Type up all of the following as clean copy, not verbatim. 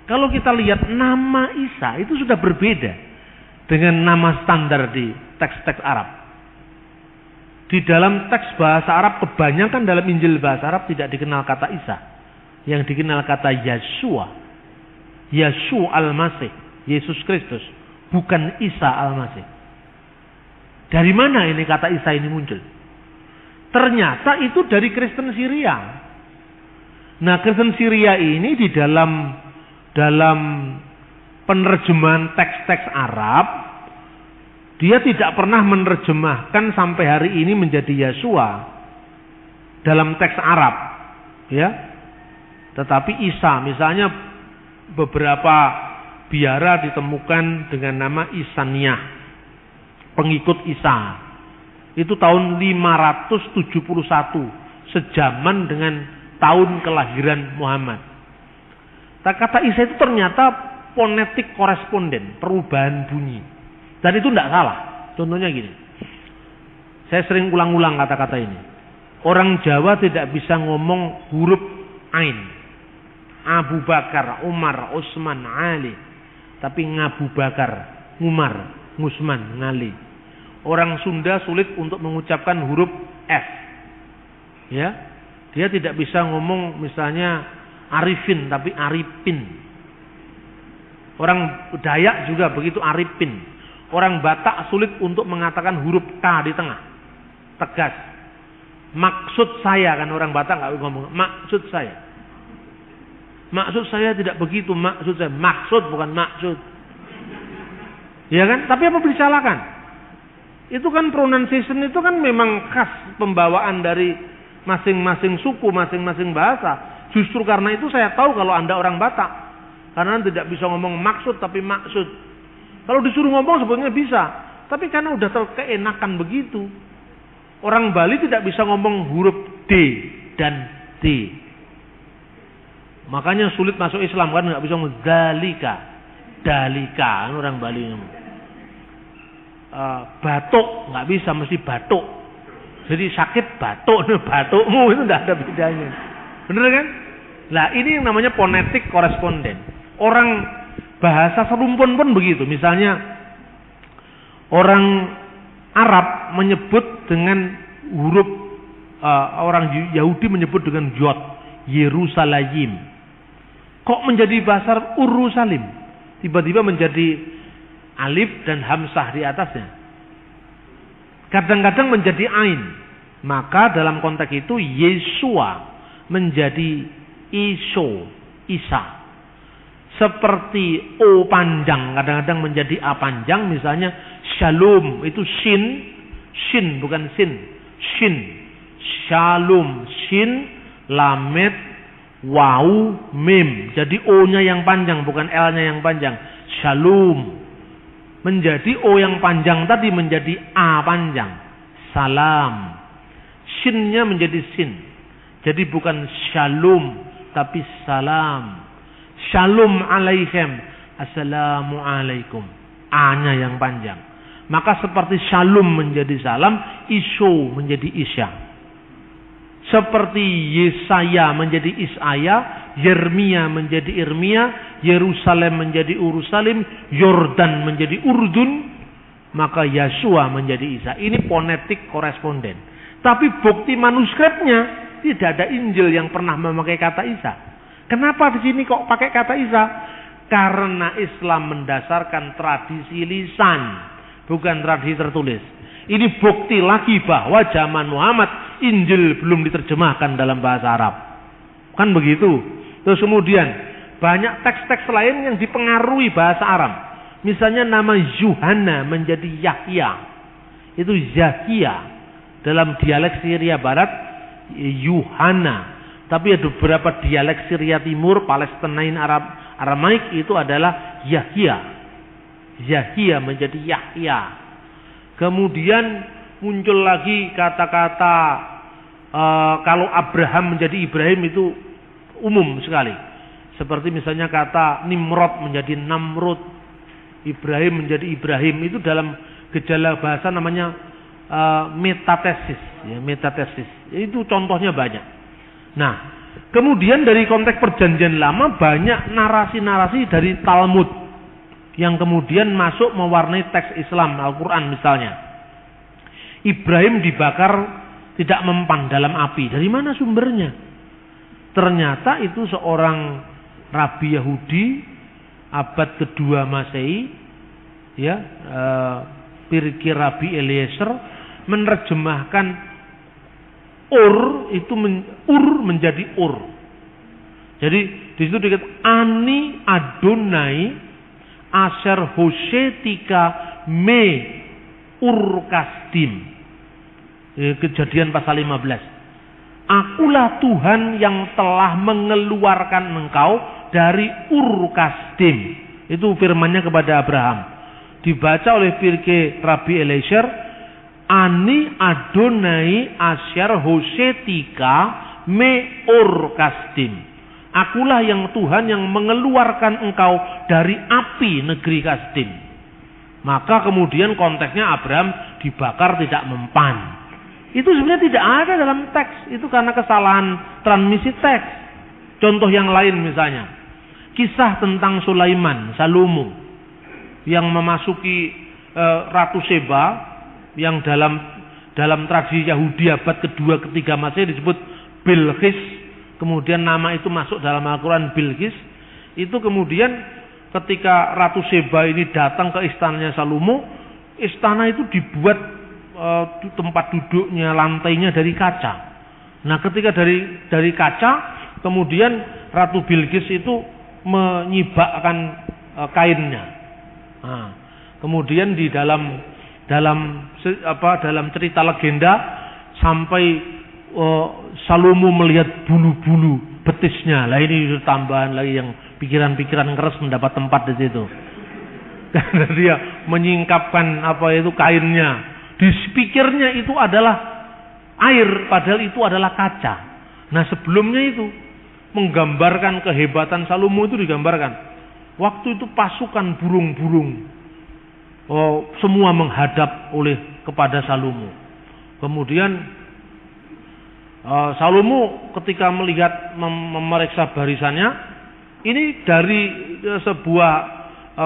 Kalau kita lihat nama Isa itu sudah berbeda dengan nama standar di teks-teks Arab. Di dalam teks bahasa Arab, kebanyakan dalam Injil bahasa Arab tidak dikenal kata Isa. Yang dikenal kata Yeshua. Yeshua Al-Masih. Yesus Kristus. Bukan Isa Al-Masih. Dari mana ini kata Isa ini muncul? Ternyata itu dari Kristen Syria. Nah, Kristen Syria ini di dalam penerjemahan teks-teks Arab, dia tidak pernah menerjemahkan sampai hari ini menjadi Yeshua dalam teks Arab, ya. Tetapi Isa, misalnya beberapa biara ditemukan dengan nama Isaniah, pengikut Isa. Itu tahun 571, sejaman dengan tahun kelahiran Muhammad. Kata Isa itu ternyata fonetik koresponden, perubahan bunyi. Dan itu tidak salah. Contohnya gini. Saya sering ulang-ulang kata-kata ini. Orang Jawa tidak bisa ngomong huruf Ain. Abu Bakar, Umar, Utsman, Ali. Tapi Ngabu Bakar, Umar, Ngusman, Ngali. Orang Sunda sulit untuk mengucapkan huruf F. Ya. Dia tidak bisa ngomong misalnya Arifin tapi Aripin. Orang Dayak juga begitu, Aripin. Orang Batak sulit untuk mengatakan huruf K di tengah. Tegas. Maksud saya, kan orang Batak nggak ngomong maksud saya. Maksud saya tidak begitu, maksud saya. Maksud bukan maksud. Ya kan? Tapi apa disalahkan? Itu kan pronunciation itu kan memang khas pembawaan dari masing-masing suku, masing-masing bahasa. Justru karena itu saya tahu kalau Anda orang Batak. Karena tidak bisa ngomong maksud tapi maksud. Kalau disuruh ngomong sebetulnya bisa. Tapi karena udah keenakan begitu. Orang Bali tidak bisa ngomong huruf D dan D. Makanya sulit masuk Islam kan, nggak bisa ngomong dalika. Dalika, orang Bali ngomong. Batuk, nggak bisa, mesti batuk. Jadi sakit batuk, batukmu itu tidak ada bedanya. Bener kan? Nah, ini yang namanya fonetik koresponden. Orang bahasa serumpun pun begitu. Misalnya orang Arab menyebut dengan huruf, orang Yahudi menyebut dengan Yod, Yerusalem. Kok menjadi bahasa Urusalim? Tiba-tiba menjadi alif dan hamzah di atasnya. Kadang-kadang menjadi ain. Maka dalam konteks itu Yeshua menjadi Isa. Seperti O panjang kadang-kadang menjadi A panjang, misalnya Shalom itu Shin bukan Sin. Shin. Shalom, Shin, Lamed, Waw, Mim. Jadi O-nya yang panjang bukan L-nya yang panjang. Shalom. Menjadi O yang panjang tadi menjadi A panjang. Salam. Shin-nya menjadi Sin. Jadi bukan Shalom tapi Salam. Shalom alaikum. Assalamu alaikum. A-nya yang panjang. Maka seperti Shalom menjadi Salam, Iso menjadi Isya. Seperti Yesaya menjadi Isaya, Yeremia menjadi Irmia, Yerusalem menjadi Urusalim, Yordan menjadi Urdun, maka Yeshua menjadi Isa. Ini fonetik koresponden. Tapi bukti manuskripnya tidak ada Injil yang pernah memakai kata Isa. Kenapa di sini kok pakai kata Isa? Karena Islam mendasarkan tradisi lisan, bukan tradisi tertulis. Ini bukti lagi bahwa zaman Muhammad Injil belum diterjemahkan dalam bahasa Arab. Kan begitu. Terus kemudian banyak teks-teks lain yang dipengaruhi bahasa Arab. Misalnya nama Yuhanna menjadi Yahya. Itu Yahya. Dalam dialek Syria Barat Yuhanna. Tapi ada beberapa dialek Syria Timur, Palestinain, Aramaik itu adalah Yahya. Yahya menjadi Yahya. Kemudian muncul lagi kata-kata kalau Abraham menjadi Ibrahim itu umum sekali. Seperti misalnya kata Nimrod menjadi Namrud, Ibrahim menjadi Ibrahim. Itu dalam gejala bahasa namanya metatesis. Ya, metatesis. Itu contohnya banyak. Nah, Kemudian dari konteks perjanjian lama banyak narasi-narasi dari Talmud yang kemudian masuk mewarnai teks Islam, Al-Quran misalnya. Ibrahim dibakar tidak mempan dalam api. Dari mana sumbernya? Ternyata itu seorang rabi Yahudi abad kedua Masehi, ya, Pirkei Rabi Eliezer menerjemahkan Ur itu Ur menjadi Ur. Jadi di situ dikatakan Ani Adonai Asher Hosetika Me Ur Kasdim. Kejadian pasal 15. Akulah Tuhan yang telah mengeluarkan engkau dari Ur Kasdim. Itu firman-Nya kepada Abraham. Dibaca oleh Pirkei Rabi Eliezer, Ani Adonai Asher Hosetika Me Ur Kasdim. Akulah yang Tuhan yang mengeluarkan engkau dari api negeri Kasdim. Maka kemudian konteksnya Abraham dibakar tidak mempan. Itu sebenarnya tidak ada dalam teks. Itu karena kesalahan transmisi teks. Contoh yang lain misalnya, kisah tentang Sulaiman, Salomo, yang memasuki Ratu Seba, yang dalam tradisi Yahudi abad kedua ketiga Masehi disebut Bilqis. Kemudian nama itu masuk dalam Al-Quran Bilqis. Itu kemudian ketika Ratu Seba ini datang ke istananya Salomo, istana itu dibuat tempat duduknya, lantainya dari kaca. Nah, ketika dari kaca, kemudian Ratu Bilqis itu menyibakkan kainnya. Nah, kemudian di dalam cerita legenda sampai Salomo melihat bulu-bulu betisnya. Lah ini tambahan lagi yang pikiran-pikiran keras mendapat tempat di situ. Karena dia menyingkapkan kainnya. Di pikirnya itu adalah air, padahal itu adalah kaca. Nah, sebelumnya itu menggambarkan kehebatan Salomo itu digambarkan. Waktu itu pasukan burung-burung semua menghadap kepada Salomo. Kemudian Salomo ketika melihat memeriksa barisannya, ini dari sebuah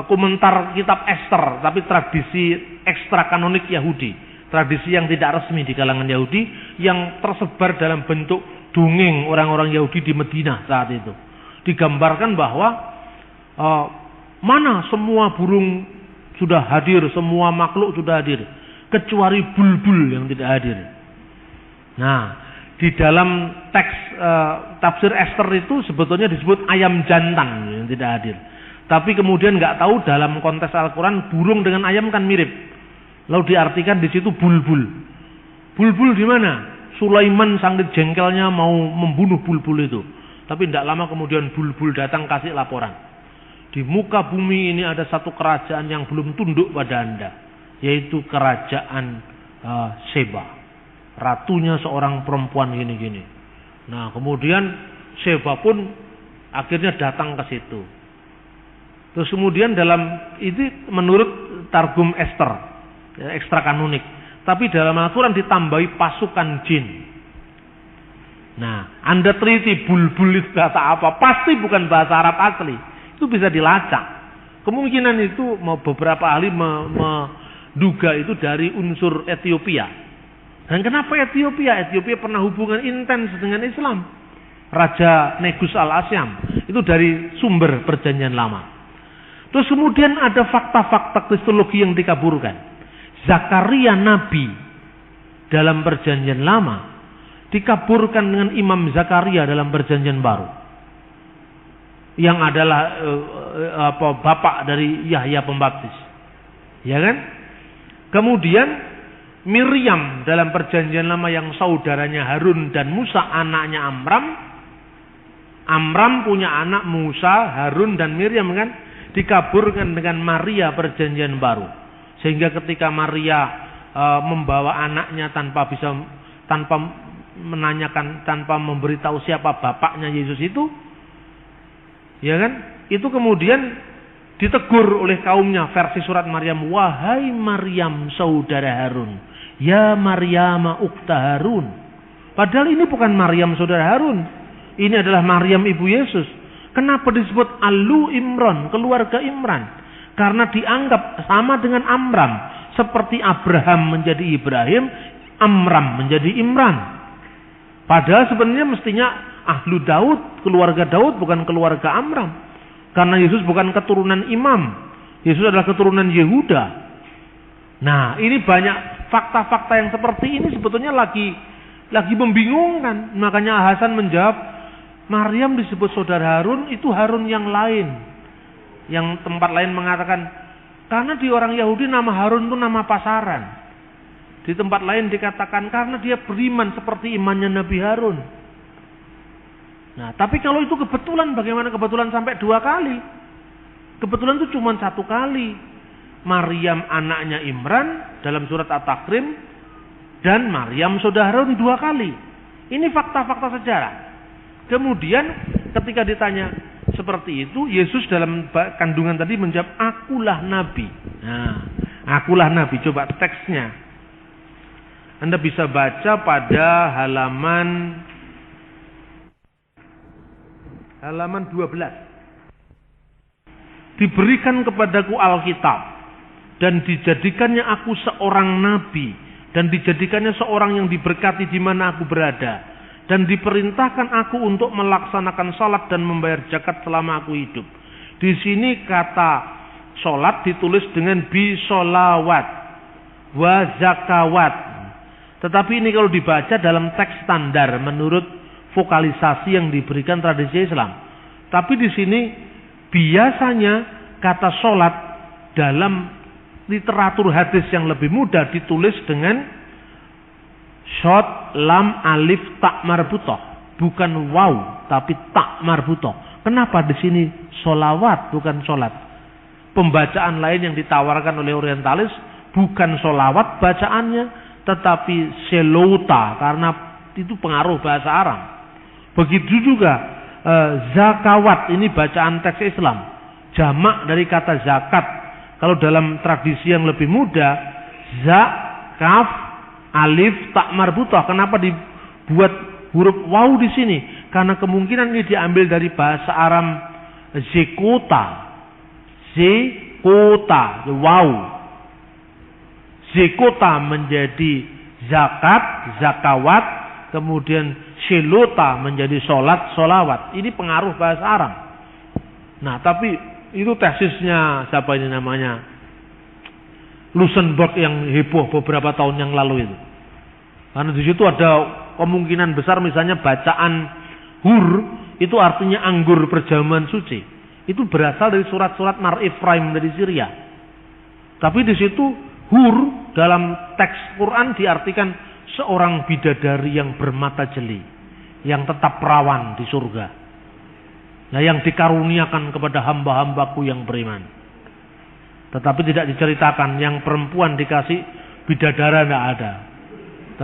komentar kitab Ester, tapi tradisi ekstra kanonik Yahudi, tradisi yang tidak resmi di kalangan Yahudi, yang tersebar dalam bentuk dongeng orang-orang Yahudi di Madinah saat itu. Digambarkan bahwa mana semua burung sudah hadir, semua makhluk sudah hadir, kecuali bulbul yang tidak hadir. Nah, di dalam teks tafsir Ester itu sebetulnya disebut ayam jantan yang tidak hadir. Tapi kemudian nggak tahu dalam konteks Al-Quran burung dengan ayam kan mirip. Lalu diartikan di situ bulbul. Bulbul di mana? Sulaiman sangat jengkelnya mau membunuh bulbul itu. Tapi tidak lama kemudian bulbul datang kasih laporan. Di muka bumi ini ada satu kerajaan yang belum tunduk pada Anda, yaitu kerajaan Seba. Ratunya seorang perempuan gini-gini. Nah, kemudian Seba pun akhirnya datang ke situ. Terus kemudian dalam itu menurut Targum Ester, ya, ekstra kanonik. Tapi dalam Al-Quran ditambahi pasukan jin. Nah, Anda teliti bulbul itu bahasa apa? Pasti bukan bahasa Arab asli. Itu bisa dilacak. Kemungkinan itu beberapa ahli menduga itu dari unsur Ethiopia. Dan kenapa Ethiopia? Ethiopia pernah hubungan intens dengan Islam. Raja Negus al-Asyam. Itu dari sumber perjanjian lama. Terus kemudian ada fakta-fakta kristologi yang dikaburkan. Zakaria Nabi dalam perjanjian lama dikaburkan dengan Imam Zakaria dalam perjanjian baru, yang adalah bapak dari Yahya Pembaptis, ya kan? Kemudian Miriam dalam perjanjian lama yang saudaranya Harun dan Musa, anaknya Amram. Amram punya anak Musa, Harun dan Miriam kan? Dikaburkan dengan Maria perjanjian baru. Sehingga ketika Maria membawa anaknya tanpa menanyakan, tanpa memberitahu siapa bapaknya Yesus itu, ya kan? Itu kemudian ditegur oleh kaumnya, versi surat Maryam, wahai Maryam saudara Harun, ya Maryam ukta Harun. Padahal ini bukan Maryam saudara Harun. ini adalah Maryam ibu Yesus. Kenapa disebut Alu Imran, keluarga Imran? Karena dianggap sama dengan Amram. Seperti Abraham menjadi Ibrahim, Amram menjadi Imran. Padahal sebenarnya mestinya Ahlu Daud, keluarga Daud, bukan keluarga Amram. Karena Yesus bukan keturunan imam. Yesus adalah keturunan Yehuda. Nah, ini banyak fakta-fakta yang seperti ini sebetulnya lagi membingungkan. Makanya Hasan menjawab, Maryam disebut saudara Harun, itu Harun yang lain. Yang tempat lain mengatakan, karena di orang Yahudi nama Harun itu nama pasaran. Di tempat lain dikatakan karena dia beriman seperti imannya Nabi Harun. Nah, tapi kalau itu kebetulan, bagaimana kebetulan sampai 2 kali? Kebetulan itu cuma 1 kali. Maryam anaknya Imran dalam surat At-Takrim, dan Maryam saudara Harun 2 kali. Ini fakta-fakta sejarah. Kemudian ketika ditanya seperti itu, Yesus dalam kandungan tadi menjawab, akulah Nabi. Nah, akulah Nabi. Coba teksnya. Anda bisa baca pada halaman 12. Diberikan kepadaku Alkitab, dan dijadikannya aku seorang nabi, dan dijadikannya seorang yang diberkati di mana aku berada, dan diperintahkan aku untuk melaksanakan salat dan membayar zakat selama aku hidup. Di sini kata salat ditulis dengan bisolawat wa zakawat. Tetapi ini kalau dibaca dalam teks standar menurut vokalisasi yang diberikan tradisi Islam. Tapi di sini biasanya kata salat dalam literatur hadis yang lebih mudah ditulis dengan shot lam alif tak marbutoh, bukan waw tapi tak marbutoh. Kenapa di sini solawat bukan solat? Pembacaan lain yang ditawarkan oleh orientalis bukan solawat bacaannya, tetapi selota, karena itu pengaruh bahasa Arab. Begitu juga zakawat, ini bacaan teks Islam, jamak dari kata zakat. Kalau dalam tradisi yang lebih muda, za, kaf, alif, tak marbutah. Kenapa dibuat huruf waw di sini? Karena kemungkinan ini diambil dari bahasa Arab zekota, waw. Zekota menjadi zakat, zakawat, kemudian selota menjadi solat, solawat. Ini pengaruh bahasa Arab. Nah, tapi itu tesisnya siapa ini namanya? Luxembourg yang heboh beberapa tahun yang lalu itu. Karena di situ ada kemungkinan besar misalnya bacaan hur itu artinya anggur perjamuan suci. Itu berasal dari surat-surat Mar Efraim dari Syria. Tapi di situ hur dalam teks Quran diartikan seorang bidadari yang bermata jeli, yang tetap perawan di surga. Nah, yang dikaruniakan kepada hamba-hambaku yang beriman. Tetapi tidak diceritakan yang perempuan dikasih bidadara, tidak ada.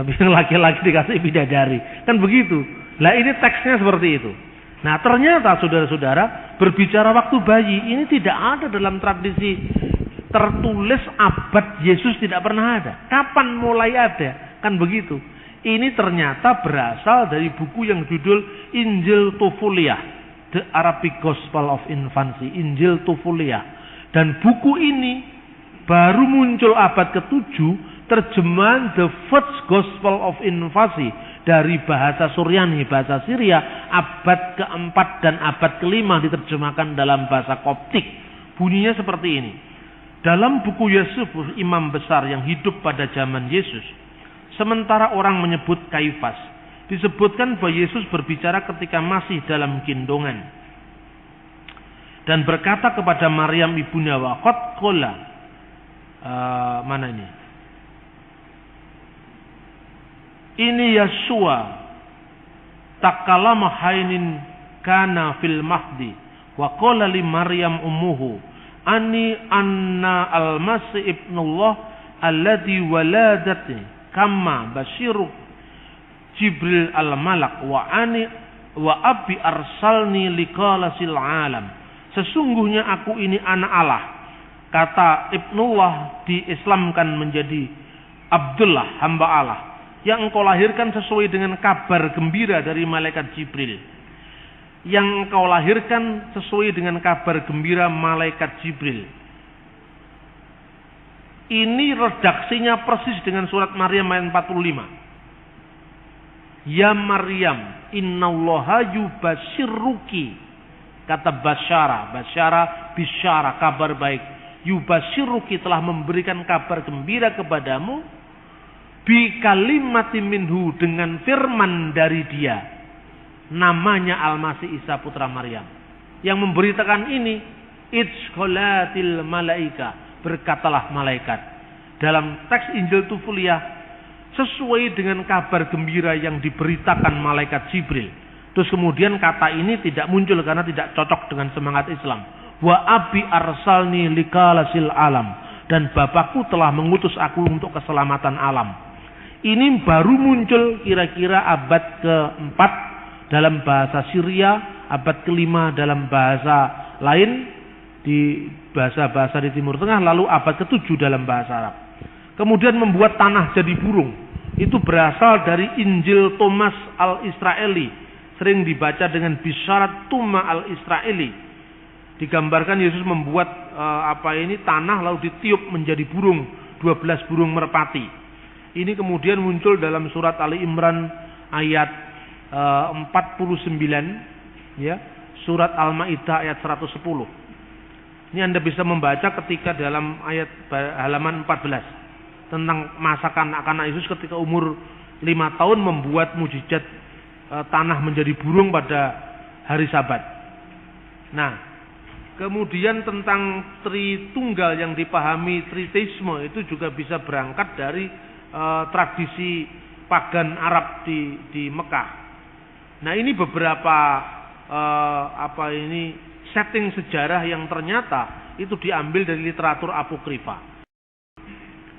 Tapi yang laki-laki dikasih bidadari. Kan begitu. Nah, ini teksnya seperti itu. Nah, ternyata saudara-saudara, berbicara waktu bayi ini tidak ada dalam tradisi tertulis abad Yesus, tidak pernah ada. Kapan mulai ada? Kan begitu. Ini ternyata berasal dari buku yang judul Injil Tufuliah, The Arabic Gospel of Infancy, Injil Tufuliah. Dan buku ini baru muncul abad ke-7, terjemahan The First Gospel of Infancy dari bahasa Suryani, bahasa Syria, abad ke-4 dan abad ke-5 diterjemahkan dalam bahasa Koptik. Bunyinya seperti ini. Dalam buku Yosefus, imam besar yang hidup pada zaman Yesus, sementara orang menyebut Kaifas, disebutkan bahwa Yesus berbicara ketika masih dalam gendongan dan berkata kepada Maryam ibunya, wa qad qala, mana ini Yeshua takallama hainin kana fil mahdi wa qala li Maryam ummuhu ani anna al-masih ibnullah alladhi waladati kama basyiru Jibril al-Malak wa abi arsalni liqalasil alam. Sesungguhnya aku ini anak Allah. Kata Ibnullah diislamkan menjadi Abdullah, hamba Allah, yang engkau lahirkan sesuai dengan kabar gembira dari malaikat Jibril. yang engkau lahirkan sesuai dengan kabar gembira malaikat Jibril. Ini redaksinya persis dengan surat Maryam ayat 45. Ya Maryam, innallaha yubashshiruki. Kata basyara, bisyara, kabar baik. Yubashshiruki, telah memberikan kabar gembira kepadamu. Bi kalimati minhu, dengan firman dari dia. Namanya Al-Masih Isa putra Maryam. Yang memberitakan ini, idkholatil malaika, berkatalah malaikat. Dalam teks Injil Tufuliyah, sesuai dengan kabar gembira yang diberitakan malaikat Jibril. Terus kemudian kata ini tidak muncul karena tidak cocok dengan semangat Islam. Wa abi arsalni likalasil alam, dan Bapakku telah mengutus aku untuk keselamatan alam. Ini baru muncul kira-kira abad ke-4 dalam bahasa Syria, abad ke-5 dalam bahasa lain di bahasa-bahasa di Timur Tengah, lalu abad ke-7 dalam bahasa Arab. Kemudian membuat tanah jadi burung. Itu berasal dari Injil Thomas al-Israeli, sering dibaca dengan Bisharat Tuma al-Israeli. Digambarkan Yesus membuat tanah lalu ditiup menjadi burung, 12 burung merpati. Ini kemudian muncul dalam surat Ali Imran ayat 49, ya, surat Al-Maidah ayat 110. Ini Anda bisa membaca ketika dalam ayat halaman 14 tentang masa kanak-kanak Yesus ketika umur 5 tahun membuat mujizat tanah menjadi burung pada hari Sabat. Nah, kemudian tentang Tritunggal yang dipahami Triteisme itu juga bisa berangkat dari tradisi pagan Arab di Mekah. Nah, ini beberapa setting sejarah yang ternyata itu diambil dari literatur apokrifa.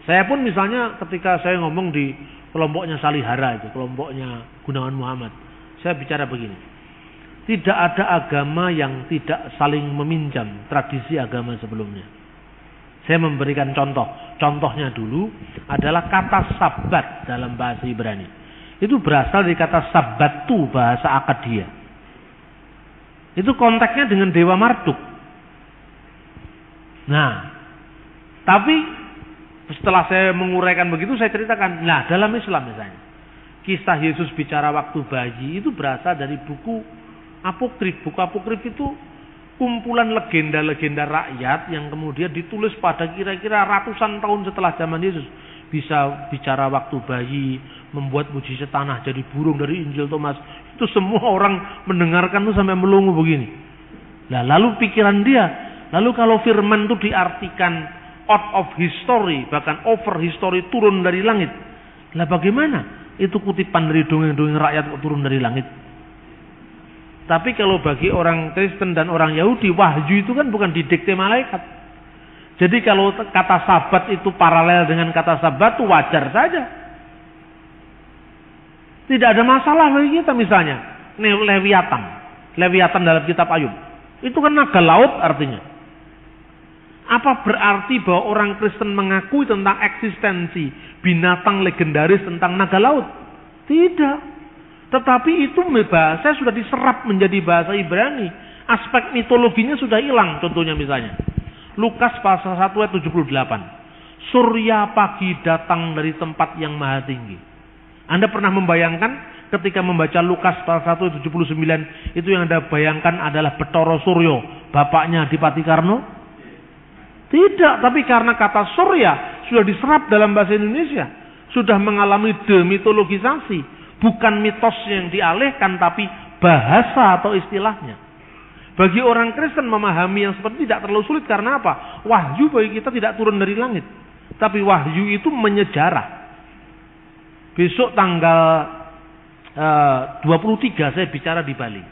Saya pun misalnya ketika saya ngomong di kelompoknya Salihara itu, kelompoknya Gunawan Muhammad, saya bicara begini. Tidak ada agama yang tidak saling meminjam tradisi agama sebelumnya. Saya memberikan contoh. Contohnya dulu adalah kata sabat dalam bahasa Ibrani. Itu berasal dari kata sabatu bahasa Akadia. Itu konteksnya dengan Dewa Marduk. Nah, tapi setelah saya menguraikan begitu, saya ceritakan. Nah, dalam Islam misalnya, kisah Yesus bicara waktu bayi itu berasal dari buku apokrif. Buku apokrif itu kumpulan legenda-legenda rakyat yang kemudian ditulis pada kira-kira ratusan tahun setelah zaman Yesus. Bisa bicara waktu bayi, membuat mujizat tanah jadi burung dari Injil Thomas. Itu semua orang mendengarkan itu sampai melongo begini. Nah, lalu pikiran dia, lalu kalau firman itu diartikan out of history, bahkan over history, turun dari langit. Lah bagaimana? Itu kutipan dari dongeng-dongeng rakyat turun dari langit. Tapi kalau bagi orang Kristen dan orang Yahudi, wahyu itu kan bukan didikte malaikat. Jadi kalau kata sabat itu paralel dengan kata sabat, itu wajar saja. Tidak ada masalah bagi kita misalnya. Leviatan. Leviatan dalam kitab Ayub. Itu kan naga laut artinya. Apa berarti bahwa orang Kristen mengakui tentang eksistensi binatang legendaris tentang naga laut? Tidak. Tetapi itu bahasa sudah diserap menjadi bahasa Ibrani. Aspek mitologinya sudah hilang. Contohnya misalnya Lukas pasal 1 ayat 78. Surya pagi datang dari tempat yang maha tinggi. Anda pernah membayangkan ketika membaca Lukas pasal 1 ayat 79, itu yang Anda bayangkan adalah Betoro Suryo, bapaknya Adipati Karno? Tidak, tapi karena kata surya sudah diserap dalam bahasa Indonesia, sudah mengalami demitologisasi. Bukan mitos yang dialihkan, tapi bahasa atau istilahnya. Bagi orang Kristen memahami yang seperti tidak terlalu sulit. Karena apa? Wahyu bagi kita tidak turun dari langit. Tapi wahyu itu menyejarah. Besok tanggal 23 saya bicara di Bali.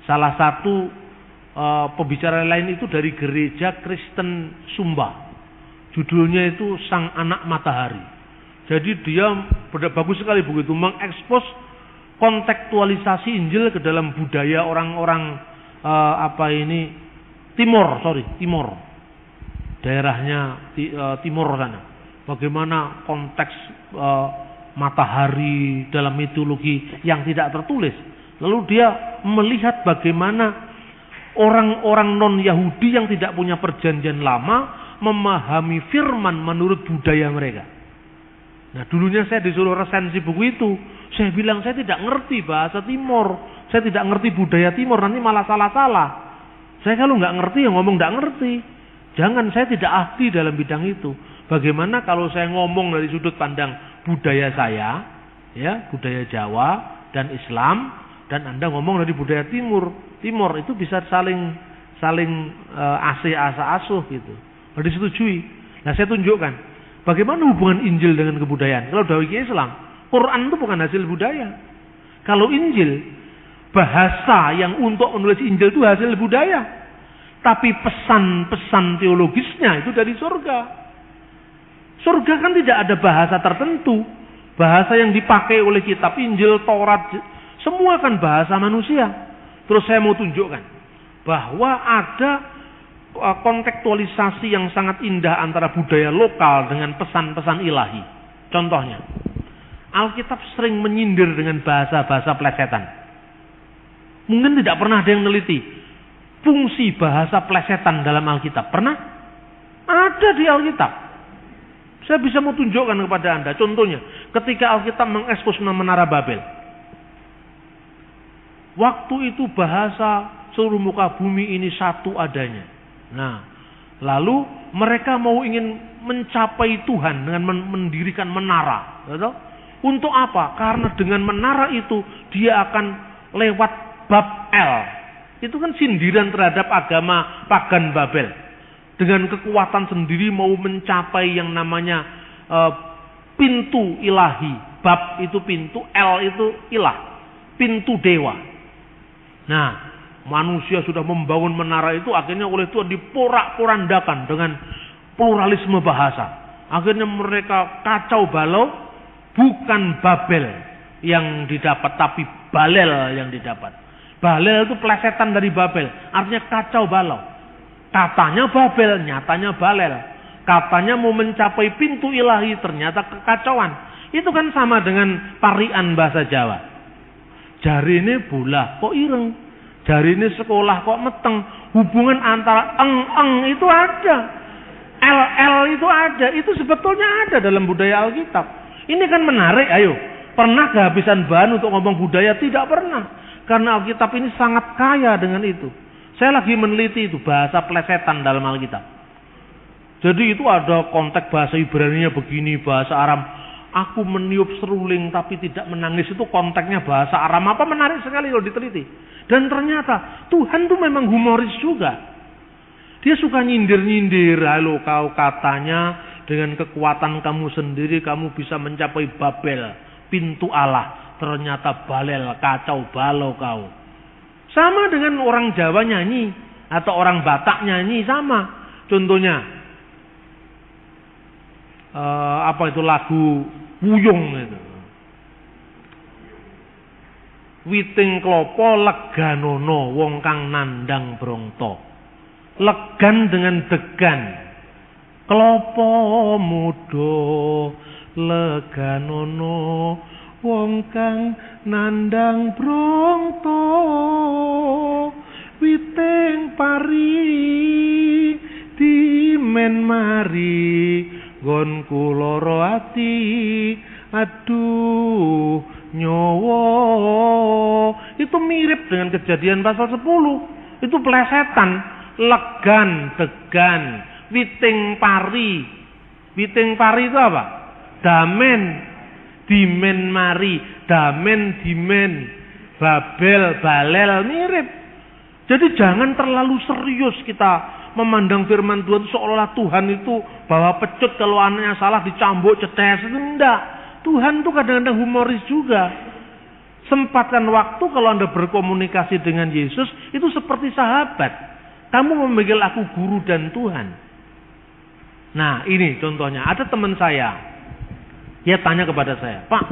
Salah satu pembicara lain itu dari gereja Kristen Sumba. Judulnya itu Sang Anak Matahari. Jadi dia bagus sekali begitu mengekspos kontekstualisasi Injil ke dalam budaya orang-orang Timor. Daerahnya Timor sana. Bagaimana konteks matahari dalam mitologi yang tidak tertulis Lalu dia melihat bagaimana orang-orang non-Yahudi yang tidak punya perjanjian lama memahami firman menurut budaya mereka. Nah, dulunya saya disuruh resensi buku itu. Saya bilang saya tidak ngerti bahasa Timur. Saya tidak ngerti budaya Timur, nanti malah salah-salah. Saya kalau nggak ngerti ya ngomong nggak ngerti. Jangan, saya tidak ahli dalam bidang itu. Bagaimana kalau saya ngomong dari sudut pandang budaya saya, ya, budaya Jawa dan Islam, dan Anda ngomong dari budaya Timur itu bisa saling asuh gitu. Lalu disetujui. Nah, saya tunjukkan bagaimana hubungan Injil dengan kebudayaan. Kalau dari Islam, Quran itu bukan hasil budaya. Kalau Injil, bahasa yang untuk menulis Injil itu hasil budaya. Tapi pesan-pesan teologisnya itu dari surga. Surga kan tidak ada bahasa tertentu. Bahasa yang dipakai oleh kitab Injil, Taurat, semua kan bahasa manusia. Terus saya mau tunjukkan bahwa ada kontekstualisasi yang sangat indah antara budaya lokal dengan pesan-pesan ilahi. Contohnya, Alkitab sering menyindir dengan bahasa-bahasa plesetan. Mungkin tidak pernah ada yang meneliti fungsi bahasa plesetan dalam Alkitab. Pernah? Ada di Alkitab. Saya bisa mau tunjukkan kepada Anda. Contohnya, ketika Alkitab mengekspos menara Babel. Waktu itu bahasa seluruh muka bumi ini satu adanya. Nah, lalu mereka mau ingin mencapai Tuhan dengan mendirikan menara. Betul? Untuk apa? Karena dengan menara itu dia akan lewat Babel. Itu kan sindiran terhadap agama pagan Babel. Dengan kekuatan sendiri mau mencapai yang namanya pintu ilahi. Bab itu pintu, El itu ilah. Pintu dewa. Nah, manusia sudah membangun menara itu, akhirnya oleh Tuhan diporak-porandakan dengan pluralisme bahasa. Akhirnya mereka kacau balau, bukan Babel yang didapat, tapi Balel yang didapat. Balel itu plesetan dari Babel, artinya kacau balau. Katanya Babel, nyatanya Balel. Katanya mau mencapai pintu ilahi, ternyata kekacauan. Itu kan sama dengan parian bahasa Jawa. Jari ini bolah kok ireng, jari ini sekolah kok meteng. Hubungan antara eng itu ada, el itu ada, itu sebetulnya ada dalam budaya Alkitab. Ini kan menarik. Ayo, pernah kehabisan bahan untuk ngomong budaya? Tidak pernah, karena Alkitab ini sangat kaya dengan itu. Saya lagi meneliti itu bahasa plesetan dalam Alkitab. Jadi itu ada konteks bahasa Ibrani-nya begini, bahasa Aram. Aku meniup seruling tapi tidak menangis, itu konteksnya bahasa Aram. Apa menarik sekali kalau diteliti. Dan ternyata Tuhan itu memang humoris juga. Dia suka nyindir-nyindir. Halo kau, katanya dengan kekuatan kamu sendiri kamu bisa mencapai Babel, pintu Allah. Ternyata Balel, kacau balau kau. Sama dengan orang Jawa nyanyi atau orang Batak nyanyi sama. Contohnya apa itu lagu Wuyung itu. Witing klopo leganono wong kang nandang brongto. Legan dengan degan. Klopo mudo leganono wong kang nandang brongto. Witing pari dimen mari gonku loro ati, aduh nyowo. Itu mirip dengan Kejadian pasal 10. Itu plesetan. Legan, degan, witing pari. Witing pari itu apa? Damen, dimen mari, damen dimen, Babel, Balel, mirip. Jadi jangan terlalu serius kita memandang firman Tuhan seolah Tuhan itu bawa pecut kalau anaknya salah dicambuk cetes. Itu enggak. Tuhan itu kadang-kadang humoris juga. Sempatkan waktu kalau Anda berkomunikasi dengan Yesus itu seperti sahabat. Kamu memanggil aku guru dan Tuhan. Nah, ini contohnya. Ada teman saya. Dia tanya kepada saya, "Pak,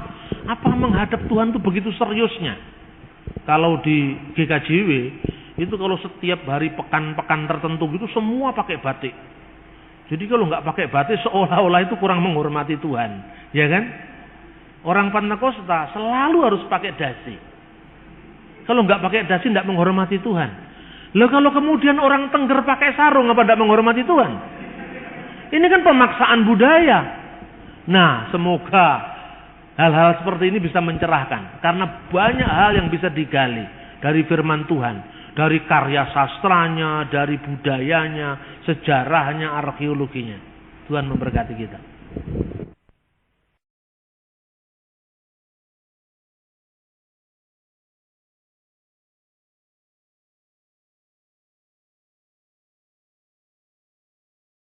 apa menghadap Tuhan itu begitu seriusnya?" Kalau di GKJW itu kalau setiap hari pekan-pekan tertentu gitu semua pakai batik. Jadi kalau nggak pakai batik seolah-olah itu kurang menghormati Tuhan, ya kan? Orang Pentakosta selalu harus pakai dasi. Kalau nggak pakai dasi nggak menghormati Tuhan. Loh kalau kemudian orang Tengger pakai sarung apa nggak menghormati Tuhan? Ini kan pemaksaan budaya. Nah, semoga hal-hal seperti ini bisa mencerahkan. Karena banyak hal yang bisa digali dari firman Tuhan. Dari karya sastranya, dari budayanya, sejarahnya, arkeologinya. Tuhan memberkati kita.